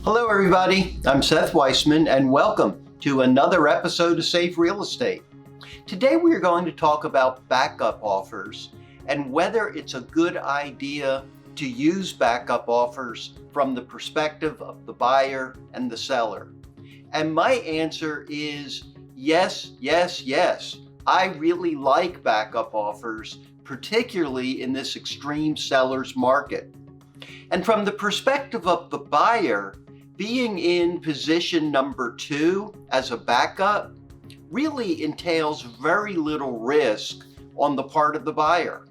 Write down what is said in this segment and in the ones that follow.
Hello everybody, I'm Seth Weissman and welcome to another episode of Safe Real Estate. Today we are going to talk about backup offers and whether it's a good idea to use backup offers from the perspective of the buyer and the seller. And my answer is yes, yes, yes. I really like backup offers, particularly in this extreme seller's market. And from the perspective of the buyer, being in position number 2 as a backup really entails very little risk on the part of the buyer.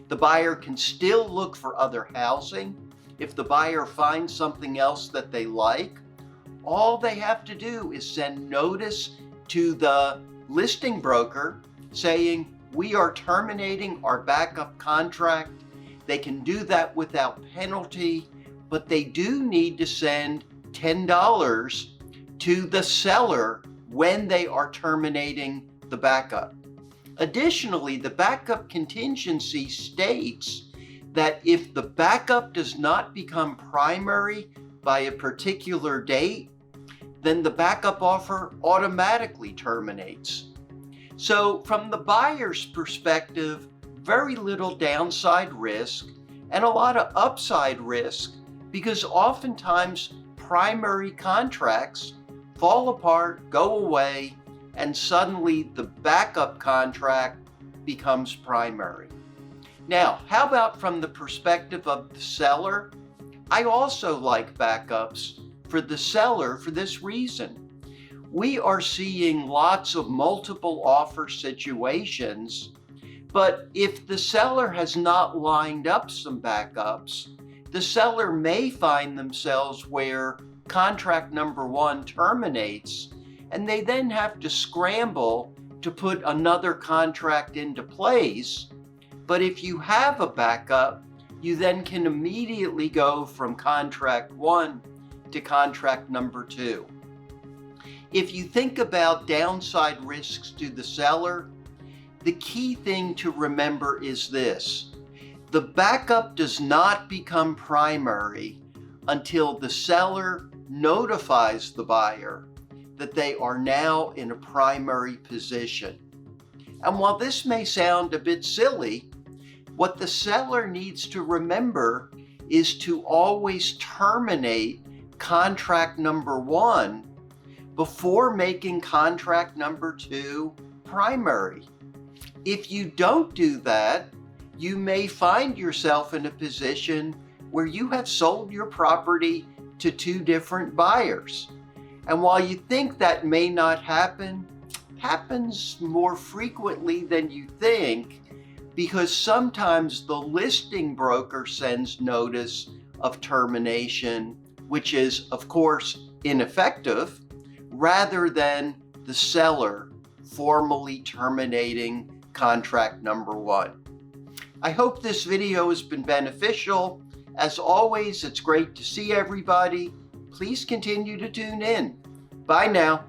The buyer can still look for other housing. If the buyer finds something else that they like, all they have to do is send notice to the listing broker saying, we are terminating our backup contract. They can do that without penalty, but they do need to send $10 to the seller when they are terminating the backup. Additionally, the backup contingency states that if the backup does not become primary by a particular date, then the backup offer automatically terminates. So from the buyer's perspective, very little downside risk and a lot of upside risk, because oftentimes primary contracts fall apart, go away, and suddenly the backup contract becomes primary. Now, how about from the perspective of the seller? I also like backups for the seller for this reason. We are seeing lots of multiple offer situations, but if the seller has not lined up some backups, the seller may find themselves where contract number 1 terminates, and they then have to scramble to put another contract into place. But if you have a backup, you then can immediately go from contract 1 to contract number 2. If you think about downside risks to the seller, the key thing to remember is this. The backup does not become primary until the seller notifies the buyer that they are now in a primary position. And while this may sound a bit silly, what the seller needs to remember is to always terminate contract number 1 before making contract number 2 primary. If you don't do that, you may find yourself in a position where you have sold your property to 2 different buyers. And while you think that may not happen, happens more frequently than you think, because sometimes the listing broker sends notice of termination, which is, of course, ineffective, rather than the seller formally terminating contract number 1. I hope this video has been beneficial. As always, it's great to see everybody. Please continue to tune in. Bye now.